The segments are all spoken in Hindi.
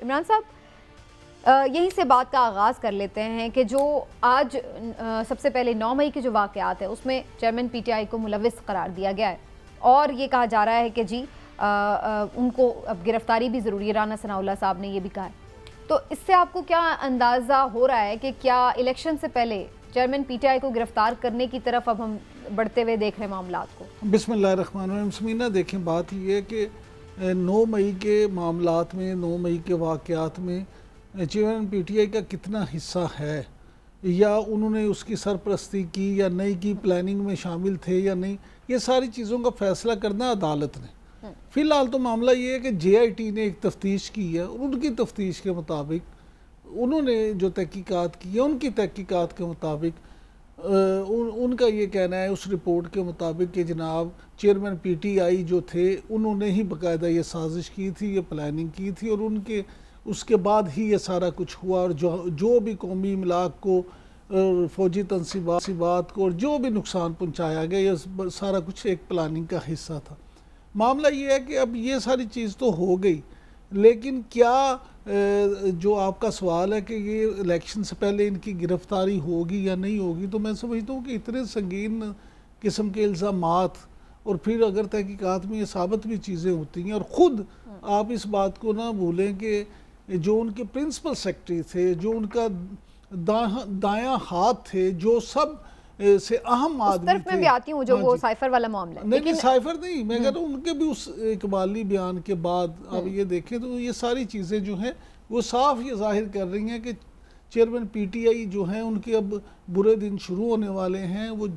इमरान साहब, यहीं से बात का आगाज़ कर लेते हैं कि जो आज सबसे पहले 9 मई के जो वाक़यात है उसमें चेयरमैन पीटीआई को मुलविस करार दिया गया है और ये कहा जा रहा है कि जी उनको अब गिरफ्तारी भी ज़रूरी है। राना सनाउल्लाह साहब ने ये भी कहा है। तो इससे आपको क्या अंदाज़ा हो रहा है कि क्या इलेक्शन से पहले चेयरमैन पीटीआई को गिरफ्तार करने की तरफ अब हम बढ़ते हुए देख रहे हैं मामलात को? बिस्मिल्लाहिर्रहमानिर्रहीम। समीना, देखें, बात यह है कि 9 मई के मामलात में, 9 मई के वाक़यात में चेयरमैन पीटीआई का कितना हिस्सा है, या उन्होंने उसकी सरपरस्ती की या नहीं की, प्लानिंग में शामिल थे या नहीं, ये सारी चीज़ों का फैसला करना अदालत ने। फ़िलहाल तो मामला ये है कि JIT ने एक तफ्तीश की है और उनकी तफ्तीश के मुताबिक, उन्होंने जो तहकीकात की है उनकी तहकीकात के मुताबिक उनका ये कहना है उस रिपोर्ट के मुताबिक कि जनाब चेयरमैन PTI जो थे उन्होंने ही बाकायदा ये साजिश की थी, ये प्लानिंग की थी और उनके उसके बाद ही ये सारा कुछ हुआ। और जो भी कौमी इमलाक को, फ़ौजी तनसीबात को, और जो भी नुकसान पहुँचाया गया, ये सारा कुछ एक प्लानिंग का हिस्सा था। मामला ये है कि अब ये सारी चीज़ तो हो गई, लेकिन क्या जो आपका सवाल है कि ये इलेक्शन से पहले इनकी गिरफ्तारी होगी या नहीं होगी, तो मैं समझता हूँ कि इतने संगीन किस्म के इल्ज़ामात और फिर अगर तहकीकात में ये साबित भी चीज़ें होती हैं, और ख़ुद आप इस बात को ना भूलें कि जो उनके प्रिंसिपल सेक्रेटरी थे, जो उनका दायां हाथ थे, जो सब से अहम आदमी थे। मैं भी आती हूँ जो वो साइफर वाला मामला है। नहीं, साइफर नहीं, मैं कह रहा हूँ उनके भी उस इकबाली बयान के बाद अब ये देखें तो ये सारी चीज़ें जो हैं वो साफ ये जाहिर कर रही हैं कि चेयरमैन PTI जो हैं उनके अब बुरे दिन शुरू होने वाले हैं। वो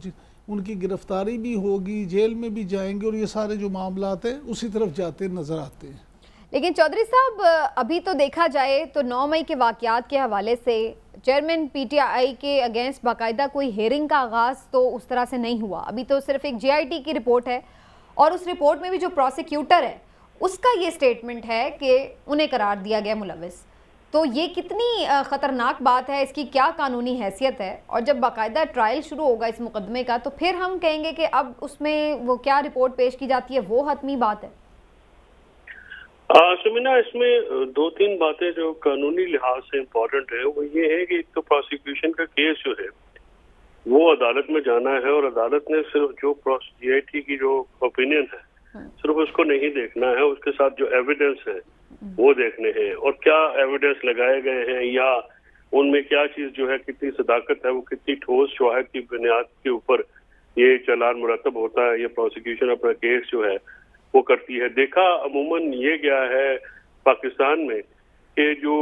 उनकी गिरफ्तारी भी होगी, जेल में भी जाएंगे, और ये सारे जो मामलात हैं उसी तरफ जाते नज़र आते हैं। लेकिन चौधरी साहब, अभी तो देखा जाए तो 9 मई के वाक़यात के हवाले से चेयरमैन PTI के अगेंस्ट बाकायदा कोई हेयरिंग का आगाज़ तो उस तरह से नहीं हुआ। अभी तो सिर्फ एक JIT की रिपोर्ट है और उस रिपोर्ट में भी जो प्रोसिक्यूटर है उसका ये स्टेटमेंट है कि उन्हें करार दिया गया मुलविस। तो ये कितनी ख़तरनाक बात है, इसकी क्या कानूनी हैसियत है? और जब बाकायदा ट्रायल शुरू होगा इस मुकदमे का तो फिर हम कहेंगे कि अब उसमें वो क्या रिपोर्ट पेश की जाती है वो हतमी बात है। सुमिना, इसमें 2-3 बातें जो कानूनी लिहाज से इम्पोर्टेंट है वो ये है कि एक तो प्रोसिक्यूशन का केस जो है वो अदालत में जाना है, और अदालत ने सिर्फ जो JIT की जो ओपिनियन है सिर्फ उसको नहीं देखना है, उसके साथ जो एविडेंस है वो देखने हैं, और क्या एविडेंस लगाए गए हैं या उनमें क्या चीज जो है, कितनी सदाकत है, वो कितनी ठोस शवाहिद की बुनियाद के ऊपर ये चालान मुरतब होता है, ये प्रोसिक्यूशन अपना केस जो है वो करती है। देखा अमूमन ये गया है पाकिस्तान में कि जो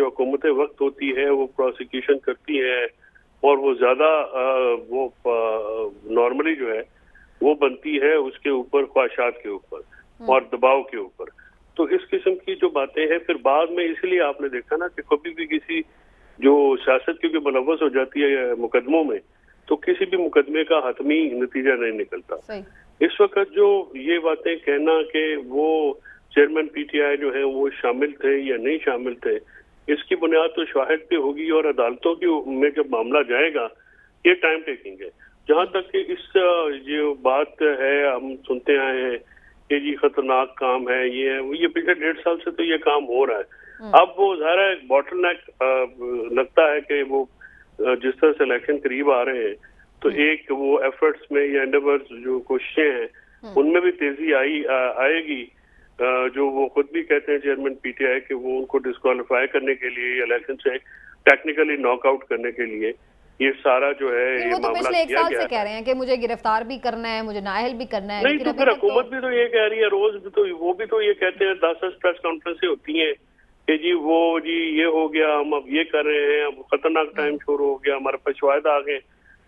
हुकूमत वक्त होती है वो प्रोसिक्यूशन करती है और वो ज्यादा वो नॉर्मली जो है वो बनती है उसके ऊपर, ख्वाहिशात के ऊपर और दबाव के ऊपर। तो इस किस्म की जो बातें हैं फिर बाद में, इसलिए आपने देखा ना कि कभी भी किसी जो सियासत क्योंकि मुलव्वस हो जाती है मुकदमों में, तो किसी भी मुकदमे का हतमी नतीजा नहीं निकलता। इस वक्त जो ये बातें कहना कि वो चेयरमैन PTI जो है वो शामिल थे या नहीं शामिल थे, इसकी बुनियाद तो शाहिद पे होगी, और अदालतों की में जब मामला जाएगा ये टाइम टेकिंग है। जहाँ तक कि इस जो बात है हम सुनते आए हैं कि जी खतरनाक काम है, ये पिछले 1.5 साल से तो ये काम हो रहा है। अब वो ज़ाहिर है बॉटलनेक लगता है कि वो जिस तरह से इलेक्शन करीब आ रहे हैं तो एक वो एफर्ट्स में या एंडेवर्स जो कोशिशें हैं उनमें भी तेजी आएगी। जो वो खुद भी कहते हैं चेयरमैन PTI कि वो उनको डिस्क्वालीफाई करने के लिए, इलेक्शन से टेक्निकली नॉकआउट करने के लिए ये सारा जो है ये वो तो पिछले 1 साल से कह रहे हैं कि मुझे गिरफ्तार भी करना है, मुझे नाअहल भी करना है। नहीं तो फिर हुकूमत भी तो ये कह रही है, रोज भी तो वो भी तो ये कहते हैं, 10 प्रेस कॉन्फ्रेंसें होती हैं कि जी ये हो गया, हम अब ये कर रहे हैं, अब खतरनाक टाइम शुरू हो गया, हमारे पास शवाहिद आ गए,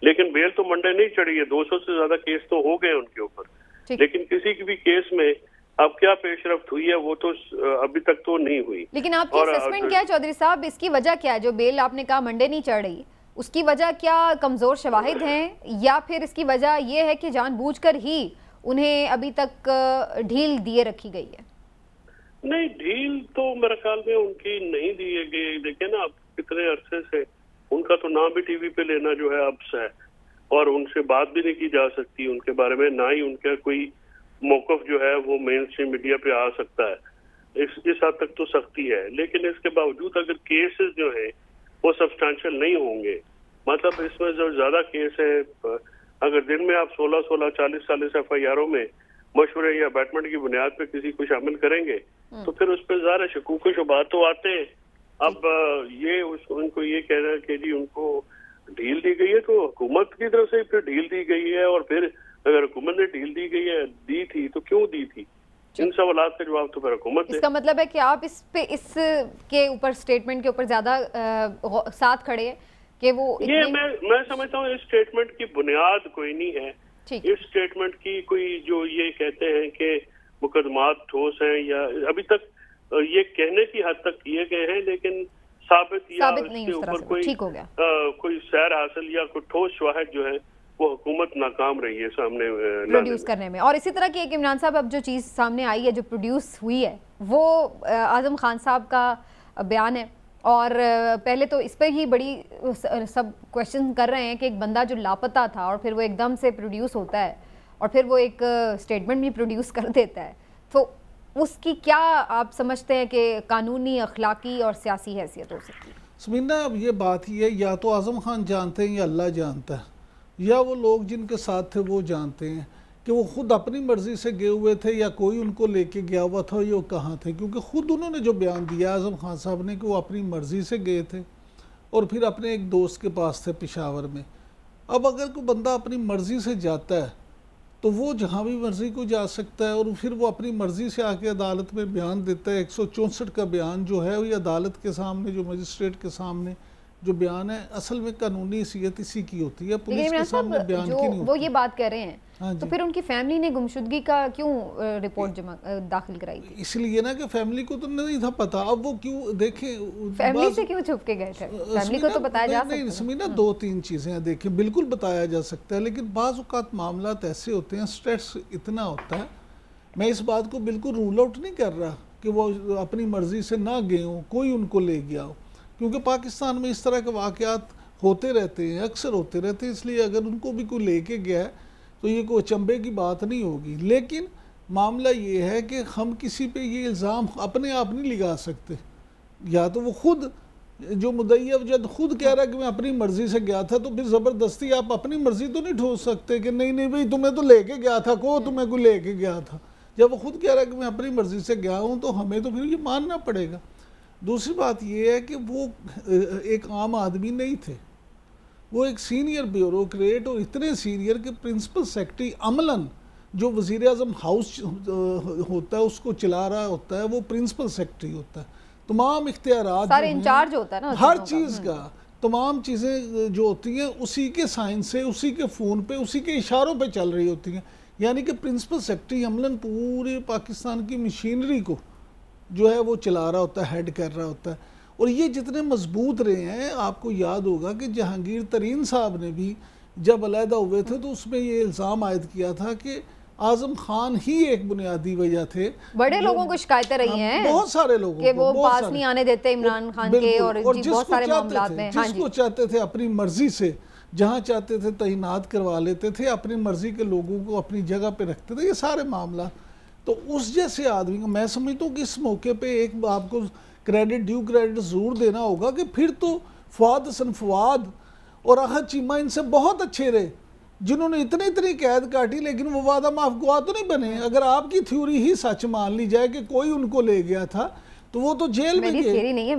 लेकिन बेल तो मंडे नहीं चढ़ी है। 200 से ज्यादा केस तो हो गए उनके ऊपर, लेकिन किसी भी केस में अब क्या पेशरफ्त हुई है वो तो अभी तक तो नहीं हुई। लेकिन आपकी असेसमेंट क्या है चौधरी साहब, इसकी वजह क्या है? जो बेल आपने कहा मंडे नहीं चढ़ रही, उसकी वजह क्या कमजोर शवाहिद हैं, या फिर इसकी वजह ये है कि जानबूझकर ही उन्हें अभी तक ढील दिए रखी गई है? नहीं, ढील तो मेरे ख्याल में उनकी नहीं दी गई। देखिए ना, अब कितने अरसे से उनका तो नाम भी टीवी पे लेना जो है अब से है, और उनसे बात भी नहीं की जा सकती उनके बारे में, ना ही उनका कोई मौकफ जो है वो मेन स्ट्रीम मीडिया पे आ सकता है। इस हद तक तो सख्ती है, लेकिन इसके बावजूद अगर केसेस जो है वो सब्सटैंशियल नहीं होंगे, मतलब इसमें जो ज्यादा केस है, अगर दिन में आप 16-16, 40-40 FIR में मशवरे या बैटमेंट की बुनियाद पे किसी को शामिल करेंगे तो फिर उस पर ज़ाहिर शकूक शुबात तो आते हैं। अब ये उनको ये कहना है कि जी उनको ढील दी गई है, तो हुकूमत की तरफ से फिर ढील दी गई है, और फिर अगर हुकूमत ने ढील दी थी तो क्यों दी थी? इन सवाल का जवाब तो फिर हुकूमत है। इसका मतलब है कि आप इसके ऊपर स्टेटमेंट के ऊपर ज्यादा साथ खड़े हैं कि वो ये मैं समझता हूँ इस स्टेटमेंट की बुनियाद कोई नहीं है। इस स्टेटमेंट की कोई जो ये कहते हैं कि मुकदमात ठोस हैं, या अभी तक ये कहने की हद तक किए गए हैं, लेकिन साबित नहीं इसके ऊपर कोई ठीक हो गया। कोई सैर हासिल या कोई ठोस शवाहिद जो है वो हुकूमत नाकाम रही है सामने प्रोड्यूस करने में। और इसी तरह की एक इमरान साहब अब जो चीज़ सामने आई है, जो प्रोड्यूस हुई है, वो आज़म खान साहब का बयान है। और पहले तो इस पर ही बड़ी सब क्वेश्चन कर रहे हैं कि एक बंदा जो लापता था और फिर वो एकदम से प्रोड्यूस होता है और फिर वो एक स्टेटमेंट भी प्रोड्यूस कर देता है, तो उसकी क्या आप समझते हैं कि कानूनी, अखलाकी और सियासी हैसियत हो सकती है? समीना, अब ये बात ही है, या तो आज़म खान जानते हैं या अल्लाह जानता है, या वो लोग जिनके साथ थे वो जानते हैं कि वो खुद अपनी मर्ज़ी से गए हुए थे या कोई उनको लेके गया हुआ था, ये वो कहाँ थे। क्योंकि ख़ुद उन्होंने जो बयान दिया आज़म खान साहब ने कि वो अपनी मर्ज़ी से गए थे और फिर अपने एक दोस्त के पास थे पेशावर में। अब अगर कोई बंदा अपनी मर्ज़ी से जाता है तो वो जहाँ भी मर्ज़ी को जा सकता है, और फिर वो अपनी मर्ज़ी से आके अदालत में बयान देता है। 164 का बयान जो है ये अदालत के सामने, जो मजिस्ट्रेट के सामने जो बयान है, असल में कानूनी हैसियत इसी की होती है, पुलिस के सामने बयान की नहीं होती। वो ये बात कह रहे हैं, तो फिर उनकी फैमिली ने गुमशुदगी का क्यों रिपोर्ट दाखिल कराई थी? इसलिए ना कि फैमिली को तो नहीं था पता। अब वो क्यों देखें, फैमिली से क्यों छुप के गए थे? फैमिली को तो बताया जा सकता है। समीना, 2-3 चीज़ें देखें, बिल्कुल बताया जा सकता है, लेकिन बाज़ औक़ात मामला ऐसे होते हैं, स्ट्रेस इतना होता है। मैं इस बात को बिल्कुल रूल आउट नहीं कर रहा कि वो अपनी मर्ज़ी से ना गए हों, कोई उनको ले गया हो, क्योंकि पाकिस्तान में इस तरह के वाक़यात होते रहते हैं, अक्सर होते रहते हैं। इसलिए अगर उनको भी कोई लेके गया है तो ये कोई अचंभे की बात नहीं होगी। लेकिन मामला ये है कि हम किसी पे ये इल्ज़ाम अपने आप नहीं लगा सकते। या तो वो खुद जो मुद्दई जब खुद कह रहा है कि मैं अपनी मर्ज़ी से गया था, तो फिर ज़बरदस्ती आप अपनी मर्ज़ी तो नहीं ठोस सकते कि नहीं नहीं भाई तुम्हें तो लेके गया था, को तुम्हें कोई लेके गया था। जब वो खुद कह रहा है कि मैं अपनी मर्ज़ी से गया हूँ तो हमें तो फिर ये मानना पड़ेगा। दूसरी बात ये है कि वो एक आम आदमी नहीं थे, वो एक सीनियर ब्यूरोक्रेट, और इतने सीनियर के प्रिंसिपल सेक्रेटरी अमलन जो वज़ीर आज़म हाउस होता है उसको चला रहा होता है, वो प्रिंसिपल सेक्रेटरी होता है। तमाम इख्तियारात सारे इंचार्ज होता है ना हर चीज़ का, तमाम चीज़ें जो होती हैं उसी के साइन से, उसी के फ़ोन पे, उसी के इशारों पे चल रही होती हैं। यानी कि प्रिंसिपल सेक्रेटरी अमलन पूरे पाकिस्तान की मशीनरी को जो है वो चला रहा होता है, हेड कर रहा होता है। और ये जितने मजबूत रहे हैं, आपको याद होगा कि जहांगीर तरीन साहब ने भी जब अलहदा हुए थे तो उसमें ये इल्ज़ाम आयद किया था कि आज़म खान ही एक बुनियादी वजह थे। बड़े लोगों को शिकायतें रही हैं, बहुत सारे लोगों कि वो पास नहीं आने देते इमरान खान के, और बहुत सारे मामलात में जिसको चाहते थे अपनी मर्जी से जहाँ चाहते थे तैनात करवा लेते थे, अपनी मर्जी के लोगों को अपनी जगह पे रखते थे। ये सारे मामला तो उस जैसे आदमी को मैं समझता हूँ कि इस मौके पे एक आपको क्रेडिट, ड्यू क्रेडिट ज़रूर देना होगा कि फिर तो फवाद हसन फवाद और अहद चीमा इनसे बहुत अच्छे रहे, जिन्होंने इतनी कैद काटी, लेकिन वो वादा माफगुआ तो नहीं बने। अगर आपकी थ्योरी ही सच मान ली जाए कि कोई उनको ले गया था तो वो तो जेल में गए,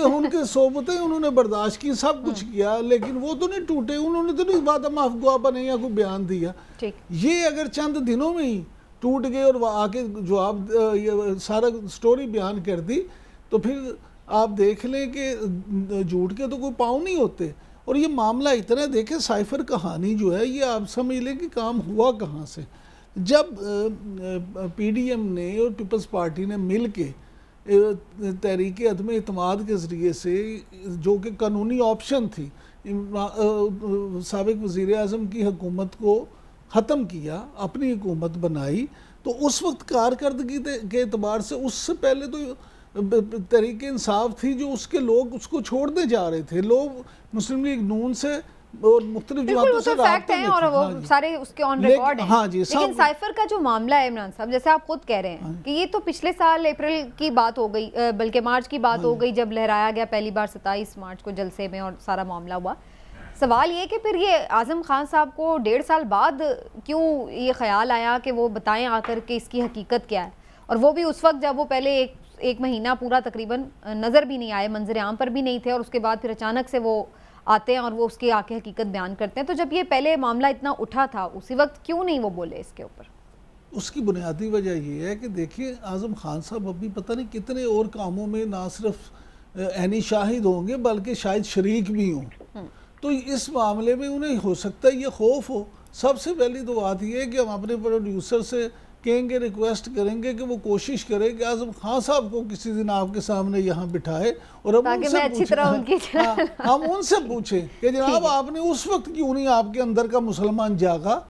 उनके सोबतें उन्होंने बर्दाश्त की, सब कुछ किया, लेकिन वो तो नहीं टूटे, उन्होंने तो नहीं वादा माफगुआ बने या कोई बयान दिया। ये अगर चंद दिनों में ही टूट गए और आके जो आप ये सारा स्टोरी बयान कर दी, तो फिर आप देख लें कि झूठ के तो कोई पाँव नहीं होते। और ये मामला इतना, देखें साइफर कहानी जो है ये आप समझ लें कि काम हुआ कहाँ से। जब पीडीएम ने और पीपल्स पार्टी ने मिल के तहरीक अदम एतमाद के ज़रिए से, जो कि कानूनी ऑप्शन थी, साबिक़ वज़ीर आज़म की हुकूमत को ख़त्म किया, अपनी हुकूमत बनाई, तो उस वक्त कारकर्दगी के एतबार से उससे पहले तो तहरीक इंसाफ थी जो उसके लोग उसको छोड़ने जा रहे थे। लोग मुस्लिम लीग नून से और मुख्तलिफ जमातों से फैक्ट हैं और वो सारे उसके ऑन रिकॉर्ड हैं। हाँ जी, लेकिन साइफर का जो मामला है इमरान साहब, जैसे आप खुद कह रहे हैं कि ये तो पिछले साल अप्रैल की बात हो गई, बल्कि मार्च की बात हो गई, जब लहराया गया पहली बार 27 मार्च को जलसे में और सारा मामला हुआ। सवाल ये कि फिर ये आज़म खान साहब को 1.5 साल बाद क्यों ये ख्याल आया कि वो बताएं आकर के इसकी हकीकत क्या है, और वो भी उस वक्त जब वो पहले एक महीना पूरा तकरीबन नज़र भी नहीं आए, मंजर आम पर भी नहीं थे, और उसके बाद फिर अचानक से वो आते हैं और वो उसकी आके हकीकत बयान करते हैं। तो जब ये पहले मामला इतना उठा था उसी वक्त क्यों नहीं वो बोले इसके ऊपर? उसकी बुनियादी वजह ये है कि देखिए आज़म खान साहब अभी पता नहीं कितने और कामों में ना सिर्फ ऐनी शाहिद होंगे बल्कि शायद शरीक भी हों। तो इस मामले में उन्हें हो सकता है ये खौफ हो। सबसे पहली तो बात यह है कि हम अपने प्रोड्यूसर से कहेंगे, रिक्वेस्ट करेंगे कि वो कोशिश करे कि आज़म खान साहब को किसी दिन आपके सामने यहाँ बिठाए और हम उनसे पूछें, हम उनसे पूछें कि जनाब आपने उस वक्त क्यों नहीं आपके अंदर का मुसलमान जागा।